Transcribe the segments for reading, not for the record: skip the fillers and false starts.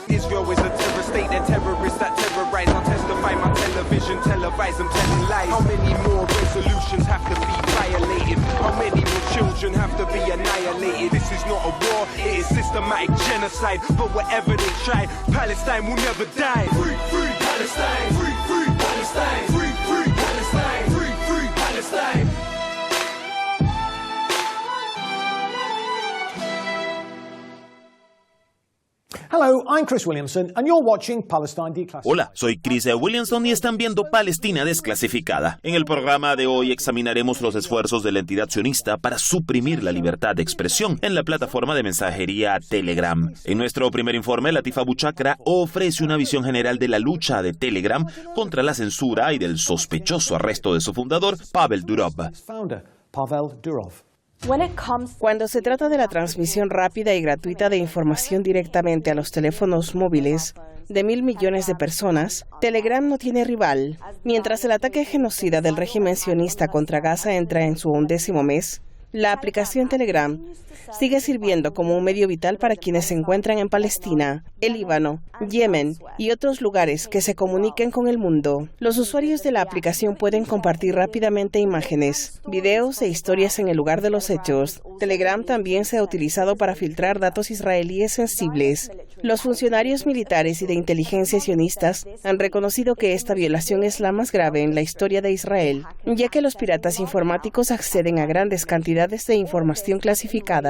Israel is a terror state, they're terrorists that terrorize. I'll testify my television, televise them telling lies. How many more resolutions have to be violated? How many more children have to be annihilated? This is not a war, it is systematic genocide. But whatever they try, Palestine will never die. Free, free Palestine! Free, free Palestine! Free, free Palestine! Free, free Palestine! Hello, I'm Chris Williamson, and you're watching Palestine Declassified. Hola, soy Chris Williamson y están viendo Palestina Desclasificada. En el programa de hoy examinaremos los esfuerzos de la entidad sionista para suprimir la libertad de expresión en la plataforma de mensajería Telegram. En nuestro primer informe, Latifa Buchakra ofrece una visión general de la lucha de Telegram contra la censura y del sospechoso arresto de su fundador, Pavel Durov. Cuando se trata de la transmisión rápida y gratuita de información directamente a los teléfonos móviles de 1.000 millones de personas, Telegram no tiene rival. Mientras el ataque genocida del régimen sionista contra Gaza entra en su 11º mes, la aplicación Telegram sigue sirviendo como un medio vital para quienes se encuentran en Palestina, el Líbano, Yemen y otros lugares que se comuniquen con el mundo. Los usuarios de la aplicación pueden compartir rápidamente imágenes, videos e historias en el lugar de los hechos. Telegram también se ha utilizado para filtrar datos israelíes sensibles. Los funcionarios militares y de inteligencia sionistas han reconocido que esta violación es la más grave en la historia de Israel, ya que los piratas informáticos acceden a grandes cantidades de información clasificada.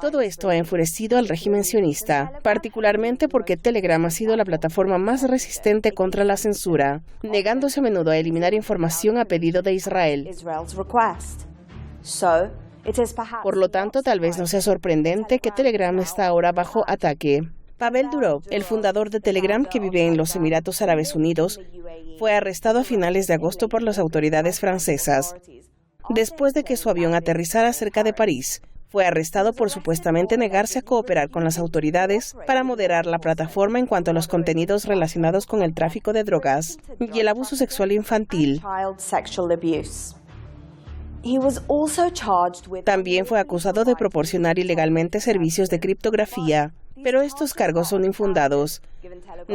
Todo esto ha enfurecido al régimen sionista, particularmente porque Telegram ha sido la plataforma más resistente contra la censura, negándose a menudo a eliminar información a pedido de Israel. Por lo tanto, tal vez no sea sorprendente que Telegram está ahora bajo ataque. Pavel Durov, el fundador de Telegram que vive en los Emiratos Árabes Unidos, fue arrestado a finales de agosto por las autoridades francesas, después de que su avión aterrizara cerca de París. Fue arrestado por supuestamente negarse a cooperar con las autoridades para moderar la plataforma en cuanto a los contenidos relacionados con el tráfico de drogas y el abuso sexual infantil. También fue acusado de proporcionar ilegalmente servicios de criptografía, pero estos cargos son infundados,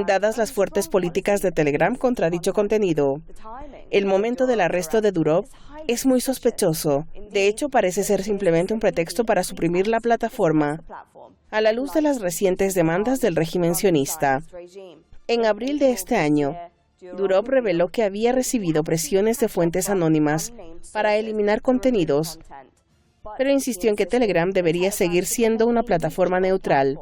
dadas las fuertes políticas de Telegram contra dicho contenido. El momento del arresto de Durov es muy sospechoso. De hecho, parece ser simplemente un pretexto para suprimir la plataforma, a la luz de las recientes demandas del régimen sionista. En abril de este año, Durov reveló que había recibido presiones de fuentes anónimas para eliminar contenidos, pero insistió en que Telegram debería seguir siendo una plataforma neutral.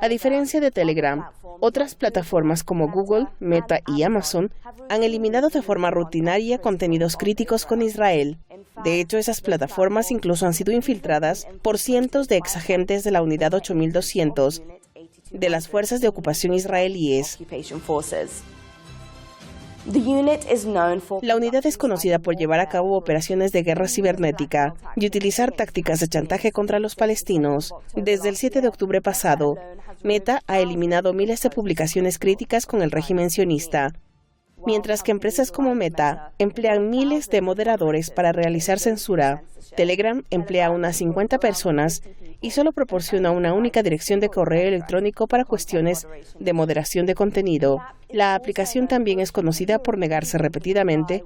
A diferencia de Telegram, otras plataformas como Google, Meta y Amazon han eliminado de forma rutinaria contenidos críticos con Israel. De hecho, esas plataformas incluso han sido infiltradas por cientos de exagentes de la Unidad 8200 de las fuerzas de ocupación israelíes. La unidad es conocida por llevar a cabo operaciones de guerra cibernética y utilizar tácticas de chantaje contra los palestinos. Desde el 7 de octubre pasado, Meta ha eliminado miles de publicaciones críticas con el régimen sionista, mientras que empresas como Meta emplean miles de moderadores para realizar censura. Telegram emplea unas 50 personas y solo proporciona una única dirección de correo electrónico para cuestiones de moderación de contenido. La aplicación también es conocida por negarse repetidamente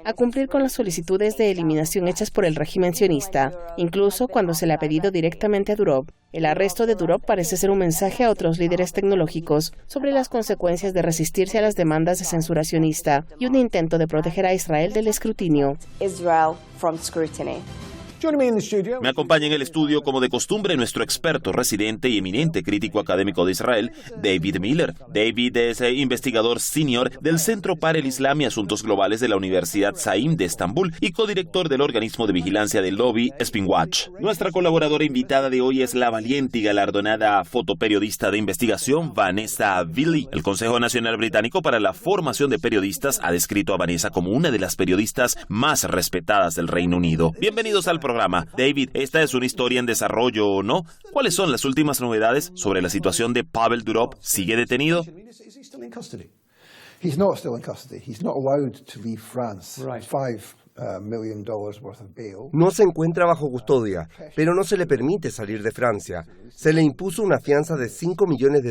a cumplir con las solicitudes de eliminación hechas por el régimen sionista, incluso cuando se le ha pedido directamente a Durov. El arresto de Durov parece ser un mensaje a otros líderes tecnológicos sobre las consecuencias de resistirse a las demandas de censura sionista y un intento de proteger a Israel del escrutinio. Me acompaña en el estudio, como de costumbre, nuestro experto residente y eminente crítico académico de Israel, David Miller. David es investigador senior del Centro para el Islam y Asuntos Globales de la Universidad Saim de Estambul y codirector del organismo de vigilancia del lobby Spinwatch. Nuestra colaboradora invitada de hoy es la valiente y galardonada fotoperiodista de investigación Vanessa Villi. El Consejo Nacional Británico para la Formación de Periodistas ha descrito a Vanessa como una de las periodistas más respetadas del Reino Unido. Bienvenidos al programa. David, esta es una historia en desarrollo, ¿o no? ¿Cuáles son las últimas novedades sobre la situación de Pavel Durov? ¿Sigue detenido? He's not still in custody. He's not allowed to leave France. $5 million worth of bail. No se encuentra bajo custodia, pero no se le permite salir de Francia. Se le impuso una fianza de $5 millones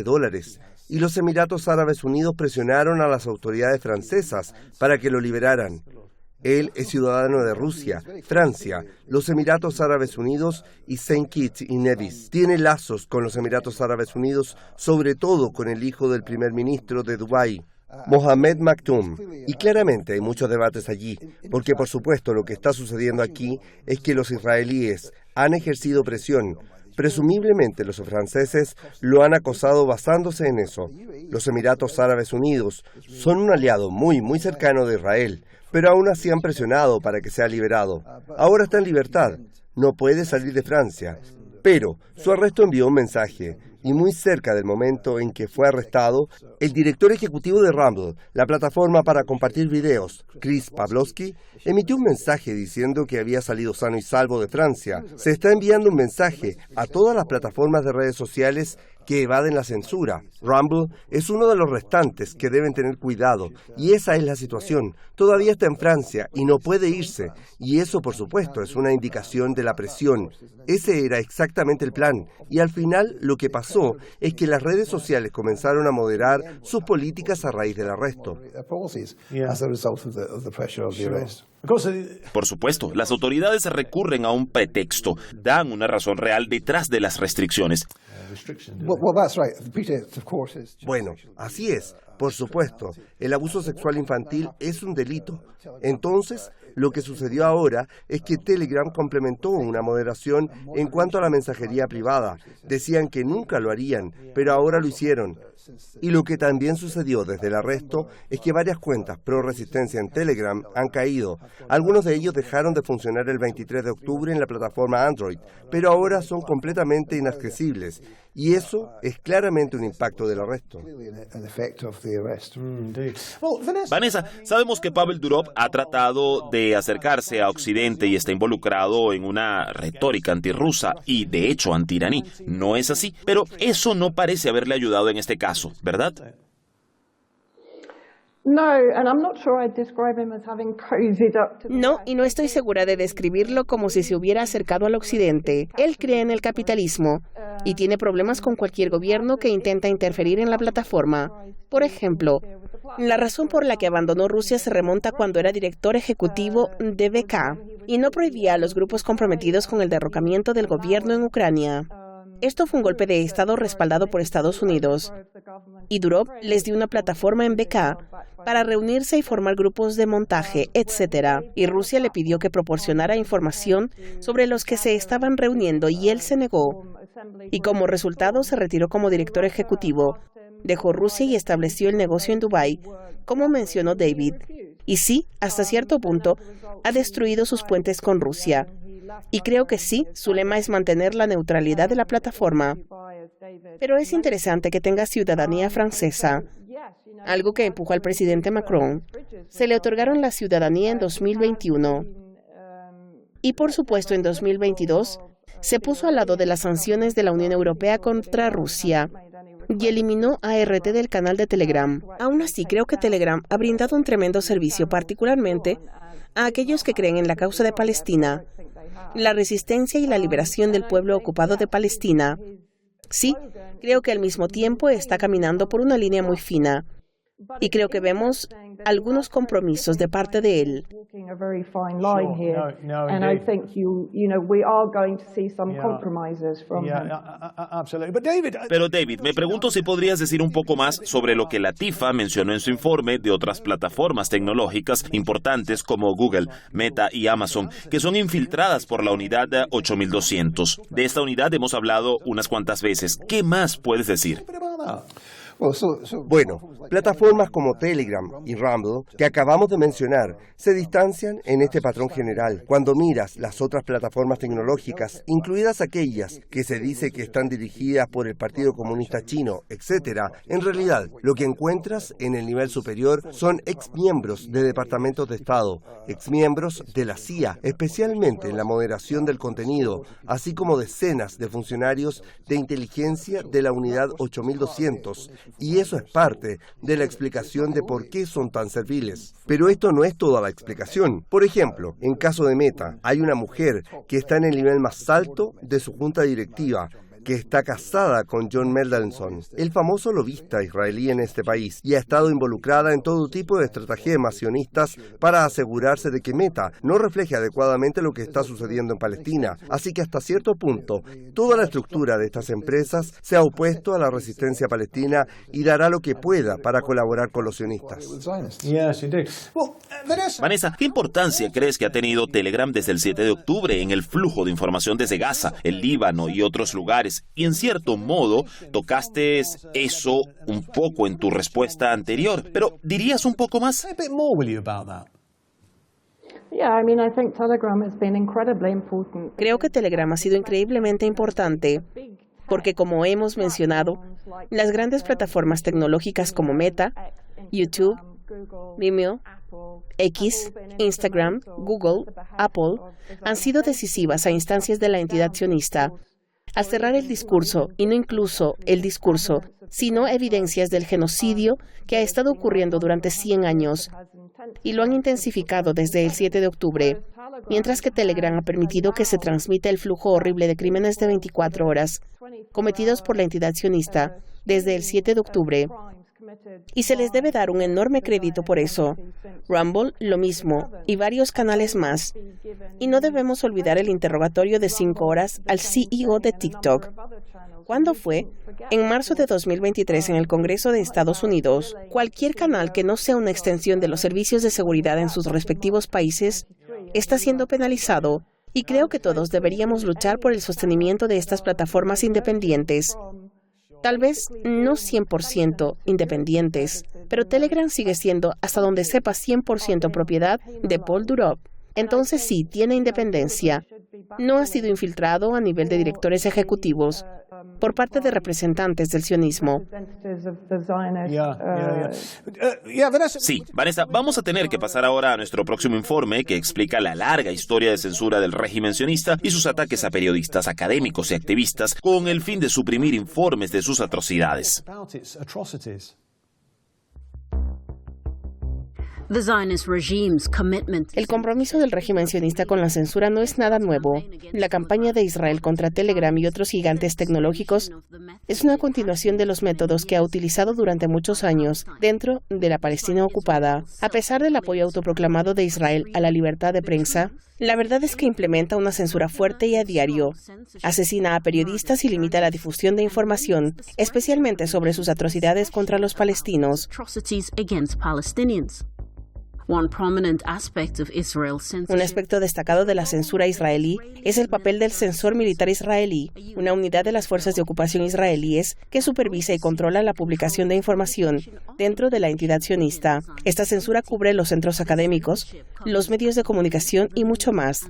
y los Emiratos Árabes Unidos presionaron a las autoridades francesas para que lo liberaran. Él es ciudadano de Rusia, Francia, los Emiratos Árabes Unidos y Saint Kitts y Nevis. Tiene lazos con los Emiratos Árabes Unidos, sobre todo con el hijo del primer ministro de Dubái, Mohamed Maktoum. Y claramente hay muchos debates allí, porque por supuesto lo que está sucediendo aquí es que los israelíes han ejercido presión. Presumiblemente los franceses lo han acosado basándose en eso. Los Emiratos Árabes Unidos son un aliado muy cercano de Israel, pero aún así han presionado para que sea liberado. Ahora está en libertad, no puede salir de Francia, pero su arresto envió un mensaje. Y muy cerca del momento en que fue arrestado, el director ejecutivo de Rumble, la plataforma para compartir videos, Chris Pavlovski, emitió un mensaje diciendo que había salido sano y salvo de Francia. Se está enviando un mensaje a todas las plataformas de redes sociales que evaden la censura. Rumble es uno de los restantes que deben tener cuidado, y esa es la situación. Todavía está en Francia y no puede irse, y eso por supuesto es una indicación de la presión. Ese era exactamente el plan, y al final lo que pasó es que las redes sociales comenzaron a moderar sus políticas a raíz del arresto. Por supuesto, las autoridades recurren a un pretexto, dan una razón real detrás de las restricciones. Bueno, así es. Por supuesto, el abuso sexual infantil es un delito. Entonces, lo que sucedió ahora es que Telegram complementó una moderación en cuanto a la mensajería privada. Decían que nunca lo harían, pero ahora lo hicieron. Y lo que también sucedió desde el arresto es que varias cuentas pro-resistencia en Telegram han caído. Algunos de ellos dejaron de funcionar el 23 de octubre en la plataforma Android, pero ahora son completamente inaccesibles. Y eso es claramente un impacto del arresto. Vanessa, sabemos que Pavel Durov ha tratado de acercarse a Occidente y está involucrado en una retórica antirrusa y, de hecho, anti-iraní. No es así, pero eso no parece haberle ayudado en este caso, ¿verdad? No, y no estoy segura de describirlo como si se hubiera acercado al occidente. Él cree en el capitalismo y tiene problemas con cualquier gobierno que intenta interferir en la plataforma. Por ejemplo, la razón por la que abandonó Rusia se remonta cuando era director ejecutivo de VK y no prohibía a los grupos comprometidos con el derrocamiento del gobierno en Ucrania. Esto fue un golpe de Estado respaldado por Estados Unidos. Y Durov les dio una plataforma en VK para reunirse y formar grupos de montaje, etc. Y Rusia le pidió que proporcionara información sobre los que se estaban reuniendo y él se negó. Y como resultado se retiró como director ejecutivo. Dejó Rusia y estableció el negocio en Dubái, como mencionó David. Y sí, hasta cierto punto, ha destruido sus puentes con Rusia. Y creo que sí, su lema es mantener la neutralidad de la plataforma. Pero es interesante que tenga ciudadanía francesa, algo que empujó al presidente Macron. Se le otorgaron la ciudadanía en 2021. Y por supuesto en 2022 se puso al lado de las sanciones de la Unión Europea contra Rusia y eliminó a RT del canal de Telegram. Aún así, creo que Telegram ha brindado un tremendo servicio, particularmente a aquellos que creen en la causa de Palestina, la resistencia y la liberación del pueblo ocupado de Palestina. Sí, creo que al mismo tiempo está caminando por una línea muy fina. Y creo que vemos algunos compromisos de parte de él. Pero David, me pregunto si podrías decir un poco más sobre lo que Latifa mencionó en su informe de otras plataformas tecnológicas importantes como Google, Meta y Amazon, que son infiltradas por la unidad 8200. De esta unidad hemos hablado unas cuantas veces. ¿Qué más puedes decir? Bueno, plataformas como Telegram y Rumble, que acabamos de mencionar, se distancian en este patrón general. Cuando miras las otras plataformas tecnológicas, incluidas aquellas que se dice que están dirigidas por el Partido Comunista Chino, etc., en realidad lo que encuentras en el nivel superior son exmiembros de departamentos de Estado, exmiembros de la CIA, especialmente en la moderación del contenido, así como decenas de funcionarios de inteligencia de la Unidad 8200, y eso es parte de la explicación de por qué son tan serviles. Pero esto no es toda la explicación. Por ejemplo, en caso de Meta, hay una mujer que está en el nivel más alto de su junta directiva, que está casada con John Mendelsohn, el famoso lobista israelí en este país, y ha estado involucrada en todo tipo de estratagemas sionistas para asegurarse de que Meta no refleje adecuadamente lo que está sucediendo en Palestina. Así que hasta cierto punto, toda la estructura de estas empresas se ha opuesto a la resistencia palestina y dará lo que pueda para colaborar con los sionistas. Vanessa, ¿qué importancia crees que ha tenido Telegram desde el 7 de octubre en el flujo de información desde Gaza, el Líbano y otros lugares? Y en cierto modo, tocaste eso un poco en tu respuesta anterior, pero ¿dirías un poco más? Creo que Telegram ha sido increíblemente importante porque, como hemos mencionado, las grandes plataformas tecnológicas como Meta, YouTube, Vimeo, X, Instagram, Google, Apple han sido decisivas a instancias de la entidad sionista al cerrar el discurso, y no incluso el discurso, sino evidencias del genocidio que ha estado ocurriendo durante 100 años, y lo han intensificado desde el 7 de octubre, mientras que Telegram ha permitido que se transmita el flujo horrible de crímenes de 24 horas cometidos por la entidad sionista desde el 7 de octubre. Y se les debe dar un enorme crédito por eso. Rumble, lo mismo, y varios canales más. Y no debemos olvidar el interrogatorio de 5 horas al CEO de TikTok. ¿Cuándo fue? En marzo de 2023 en el Congreso de Estados Unidos. Cualquier canal que no sea una extensión de los servicios de seguridad en sus respectivos países está siendo penalizado. Y creo que todos deberíamos luchar por el sostenimiento de estas plataformas independientes. Tal vez no 100% independientes, pero Telegram sigue siendo, hasta donde sepa, 100% propiedad de Paul Durov. Entonces sí, tiene independencia. No ha sido infiltrado a nivel de directores ejecutivos por parte de representantes del sionismo. Sí, Vanessa, vamos a tener que pasar ahora a nuestro próximo informe que explica la larga historia de censura del régimen sionista y sus ataques a periodistas, académicos y activistas con el fin de suprimir informes de sus atrocidades. El compromiso del régimen sionista con la censura no es nada nuevo. La campaña de Israel contra Telegram y otros gigantes tecnológicos es una continuación de los métodos que ha utilizado durante muchos años dentro de la Palestina ocupada. A pesar del apoyo autoproclamado de Israel a la libertad de prensa, la verdad es que implementa una censura fuerte y a diario. Asesina a periodistas y limita la difusión de información, especialmente sobre sus atrocidades contra los palestinos. Un aspecto destacado de la censura israelí es el papel del censor militar israelí, una unidad de las fuerzas de ocupación israelíes que supervisa y controla la publicación de información dentro de la entidad sionista. Esta censura cubre los centros académicos, los medios de comunicación y mucho más.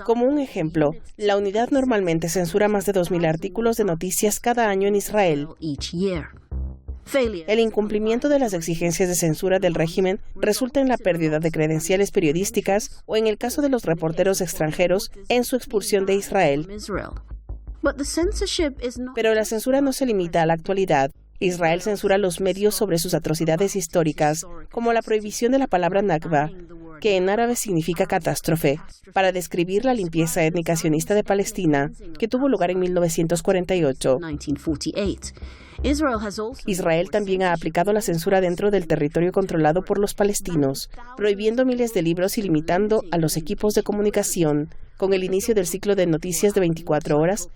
Como un ejemplo, la unidad normalmente censura más de 2.000 artículos de noticias cada año en Israel. El incumplimiento de las exigencias de censura del régimen resulta en la pérdida de credenciales periodísticas o, en el caso de los reporteros extranjeros, en su expulsión de Israel. Pero la censura no se limita a la actualidad. Israel censura los medios sobre sus atrocidades históricas, como la prohibición de la palabra Nakba, que en árabe significa catástrofe, para describir la limpieza étnica sionista de Palestina, que tuvo lugar en 1948. Israel también ha aplicado la censura dentro del territorio controlado por los palestinos, prohibiendo miles de libros y limitando a los equipos de comunicación. Con el inicio del ciclo de noticias de 24 horas,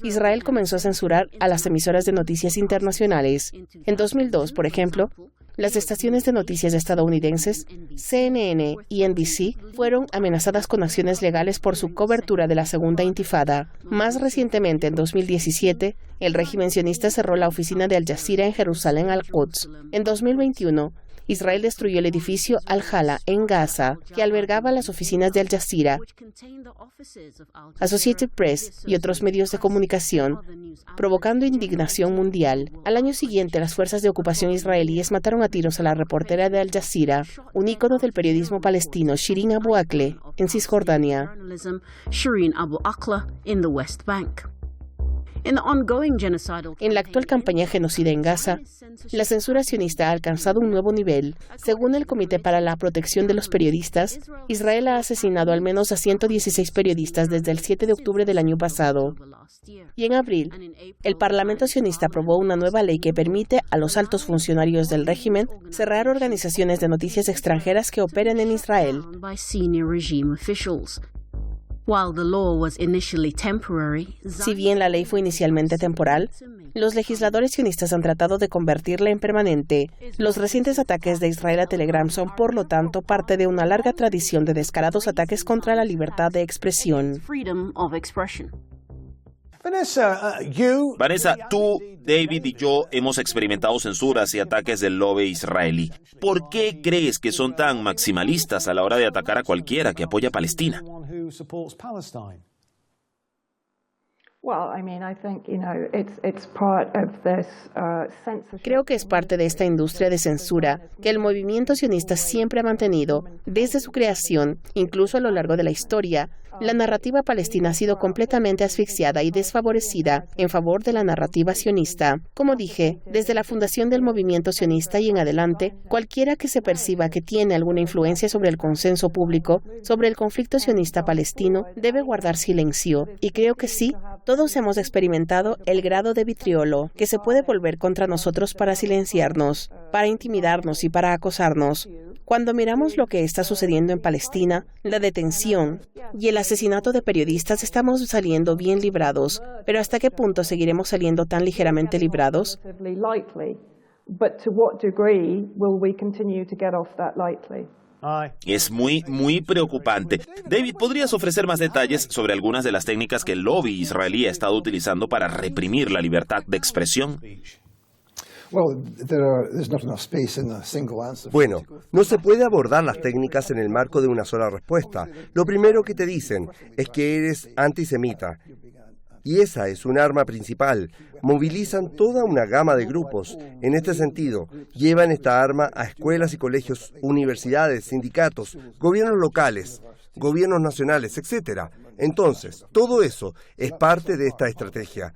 Israel comenzó a censurar a las emisoras de noticias internacionales. En 2002, por ejemplo, las estaciones de noticias estadounidenses CNN y NBC fueron amenazadas con acciones legales por su cobertura de la Segunda Intifada. Más recientemente, en 2017, el régimen sionista cerró la oficina de Al Jazeera en Jerusalén Al-Quds. En 2021, Israel destruyó el edificio Al-Hala en Gaza, que albergaba las oficinas de Al Jazeera, Associated Press y otros medios de comunicación, provocando indignación mundial. Al año siguiente, las fuerzas de ocupación israelíes mataron a tiros a la reportera de Al Jazeera, un ícono del periodismo palestino, Shirin Abu Akleh, en Cisjordania. En la actual campaña genocida en Gaza, la censura sionista ha alcanzado un nuevo nivel. Según el Comité para la Protección de los Periodistas, Israel ha asesinado al menos a 116 periodistas desde el 7 de octubre del año pasado. Y en abril, el Parlamento sionista aprobó una nueva ley que permite a los altos funcionarios del régimen cerrar organizaciones de noticias extranjeras que operen en Israel. Si bien la ley fue inicialmente temporal, los legisladores sionistas han tratado de convertirla en permanente. Los recientes ataques de Israel a Telegram son, por lo tanto, parte de una larga tradición de descarados ataques contra la libertad de expresión. Vanessa, tú, David y yo hemos experimentado censuras y ataques del lobby israelí. ¿Por qué crees que son tan maximalistas a la hora de atacar a cualquiera que apoya a Palestina? Creo que es parte de esta industria de censura que el movimiento sionista siempre ha mantenido desde su creación, incluso a lo largo de la historia. La narrativa palestina ha sido completamente asfixiada y desfavorecida en favor de la narrativa sionista. Como dije, desde la fundación del movimiento sionista y en adelante, cualquiera que se perciba que tiene alguna influencia sobre el consenso público, sobre el conflicto sionista palestino, debe guardar silencio. Y creo que sí, todos hemos experimentado el grado de vitriolo que se puede volver contra nosotros para silenciarnos, para intimidarnos y para acosarnos. Cuando miramos lo que está sucediendo en Palestina, la detención y el asesinato de periodistas, estamos saliendo bien librados, pero ¿hasta qué punto seguiremos saliendo tan ligeramente librados? Es muy preocupante. David, ¿podrías ofrecer más detalles sobre algunas de las técnicas que el lobby israelí ha estado utilizando para reprimir la libertad de expresión? Bueno, no se puede abordar las técnicas en el marco de una sola respuesta. Lo primero que te dicen es que eres antisemita. Y esa es un arma principal. Movilizan toda una gama de grupos. En este sentido, llevan esta arma a escuelas y colegios, universidades, sindicatos, gobiernos locales, gobiernos nacionales, etc. Entonces, todo eso es parte de esta estrategia.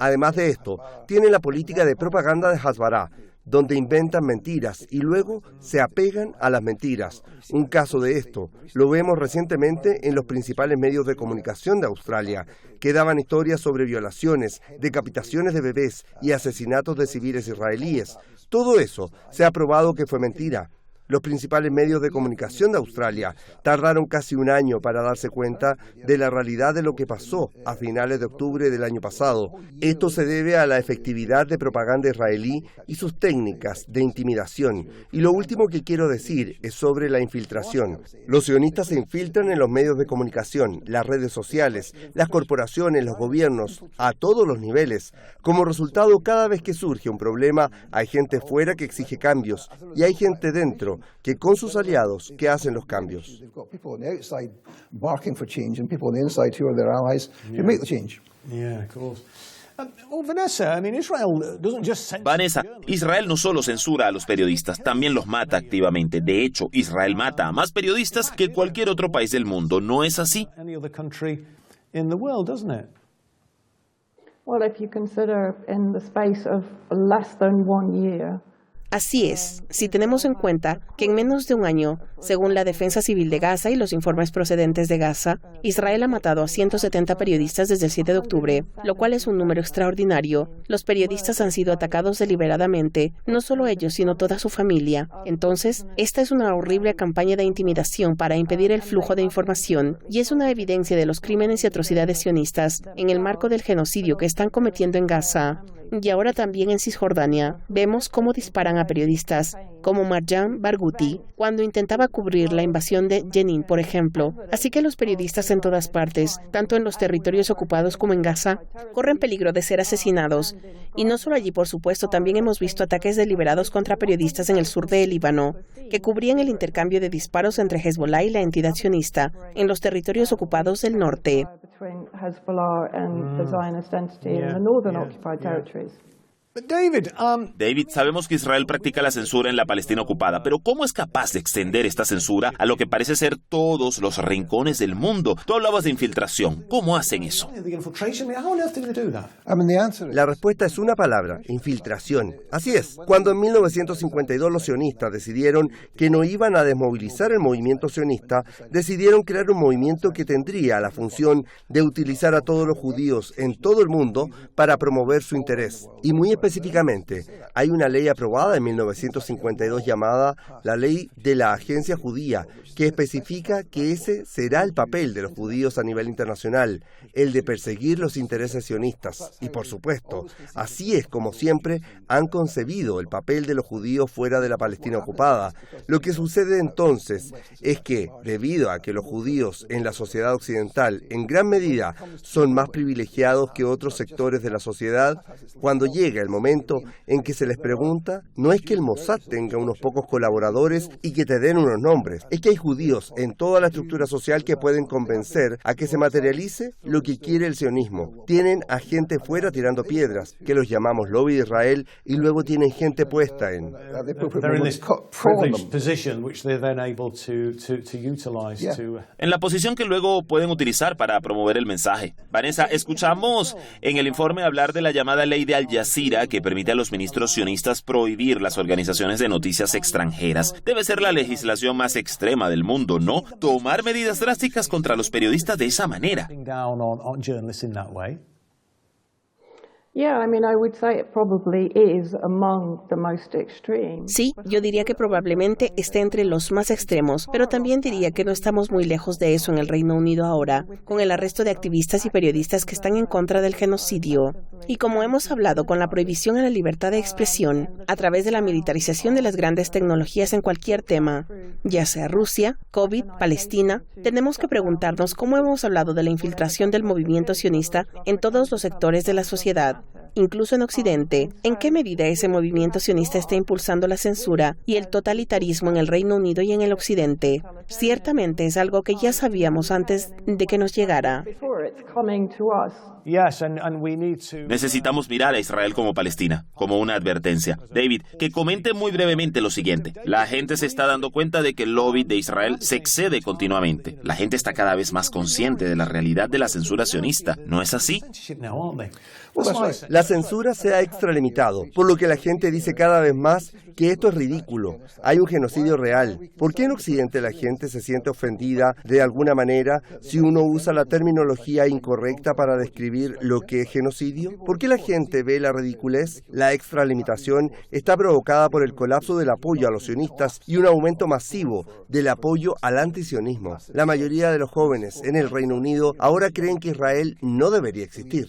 Además de esto, tienen la política de propaganda de Hasbara, donde inventan mentiras y luego se apegan a las mentiras. Un caso de esto lo vemos recientemente en los principales medios de comunicación de Australia, que daban historias sobre violaciones, decapitaciones de bebés y asesinatos de civiles israelíes. Todo eso se ha probado que fue mentira. Los principales medios de comunicación de Australia tardaron casi un año para darse cuenta de la realidad de lo que pasó a finales de octubre del año pasado. Esto se debe a la efectividad de propaganda israelí y sus técnicas de intimidación. Y lo último que quiero decir es sobre la infiltración. Los sionistas se infiltran en los medios de comunicación, las redes sociales, las corporaciones, los gobiernos, a todos los niveles. Como resultado, cada vez que surge un problema, hay gente fuera que exige cambios y hay gente dentro que con sus aliados que hacen los cambios. Vanessa, Israel no solo censura a los periodistas, también los mata activamente. De hecho, Israel mata a más periodistas que cualquier otro país del mundo. ¿No es así? Así es, si tenemos en cuenta que en menos de un año, según la Defensa Civil de Gaza y los informes procedentes de Gaza, Israel ha matado a 170 periodistas desde el 7 de octubre, lo cual es un número extraordinario. Los periodistas han sido atacados deliberadamente, no solo ellos, sino toda su familia. Entonces, esta es una horrible campaña de intimidación para impedir el flujo de información, y es una evidencia de los crímenes y atrocidades sionistas en el marco del genocidio que están cometiendo en Gaza. Y ahora también en Cisjordania vemos cómo disparan a periodistas, como Marjan Barghouti, cuando intentaba cubrir la invasión de Jenin, por ejemplo. Así que los periodistas en todas partes, tanto en los territorios ocupados como en Gaza, corren peligro de ser asesinados. Y no solo allí, por supuesto, también hemos visto ataques deliberados contra periodistas en el sur del Líbano, que cubrían el intercambio de disparos entre Hezbollah y la entidad sionista en los territorios ocupados del norte. David, sabemos que Israel practica la censura en la Palestina ocupada, pero ¿cómo es capaz de extender esta censura a lo que parece ser todos los rincones del mundo? Tú hablabas de infiltración. ¿Cómo hacen eso? La respuesta es una palabra: infiltración. Así es. Cuando en 1952 los sionistas decidieron que no iban a desmovilizar el movimiento sionista, decidieron crear un movimiento que tendría la función de utilizar a todos los judíos en todo el mundo para promover su interés. Y muy específicamente, hay una ley aprobada en 1952 llamada la Ley de la Agencia Judía, que especifica que ese será el papel de los judíos a nivel internacional, el de perseguir los intereses sionistas. Y por supuesto, así es como siempre han concebido el papel de los judíos fuera de la Palestina ocupada. Lo que sucede entonces es que, debido a que los judíos en la sociedad occidental en gran medida son más privilegiados que otros sectores de la sociedad, cuando llega el momento en que se les pregunta, no es que el Mossad tenga unos pocos colaboradores y que te den unos nombres, es que hay judíos en toda la estructura social que pueden convencer a que se materialice lo que quiere el sionismo. Tienen a gente fuera tirando piedras, que los llamamos lobby de Israel, y luego tienen gente puesta en... En la posición que luego pueden utilizar para promover el mensaje. Vanessa, escuchamos en el informe hablar de la llamada ley de Al Jazeera que permite a los ministros sionistas prohibir las organizaciones de noticias extranjeras. Debe ser la legislación más extrema del mundo, ¿no? Tomar medidas drásticas contra los periodistas de esa manera. Sí, yo diría que probablemente esté entre los más extremos, pero también diría que no estamos muy lejos de eso en el Reino Unido ahora, con el arresto de activistas y periodistas que están en contra del genocidio. Y como hemos hablado, con la prohibición a la libertad de expresión, a través de la militarización de las grandes tecnologías en cualquier tema, ya sea Rusia, COVID, Palestina, tenemos que preguntarnos cómo hemos hablado de la infiltración del movimiento sionista en todos los sectores de la sociedad. Incluso en Occidente, ¿en qué medida ese movimiento sionista está impulsando la censura y el totalitarismo en el Reino Unido y en el Occidente? Ciertamente es algo que ya sabíamos antes de que nos llegara. Necesitamos mirar a Israel como Palestina, como una advertencia. David, que comente muy brevemente lo siguiente. La gente se está dando cuenta de que el lobby de Israel se excede continuamente. La gente está cada vez más consciente de la realidad de la censura sionista. ¿No es así? La censura se ha extralimitado, por lo que la gente dice cada vez más que esto es ridículo. Hay un genocidio real. ¿Por qué en Occidente la gente se siente ofendida de alguna manera si uno usa la terminología incorrecta para describir lo que es genocidio? ¿Por qué la gente ve la ridiculez? La extralimitación está provocada por el colapso del apoyo a los sionistas y un aumento masivo del apoyo al antisionismo. La mayoría de los jóvenes en el Reino Unido ahora creen que Israel no debería existir.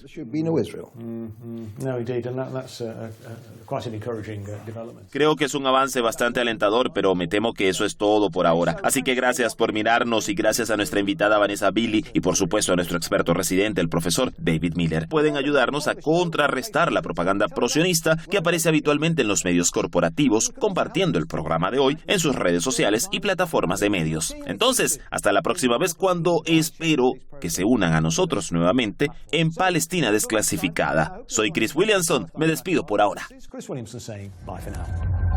Creo que es un avance bastante alentador, pero me temo que eso es todo por ahora. Así que gracias por mirarnos y gracias a nuestra invitada Vanessa Billy y por supuesto a nuestro experto residente, el profesor David Miller. Pueden ayudarnos a contrarrestar la propaganda prosionista que aparece habitualmente en los medios corporativos, compartiendo el programa de hoy en sus redes sociales y plataformas de medios. Entonces, hasta la próxima vez cuando espero que se unan a nosotros nuevamente en Palestina Desclasificada. Soy Chris Williamson, me despido por ahora. Chris Williamson saying bye for now.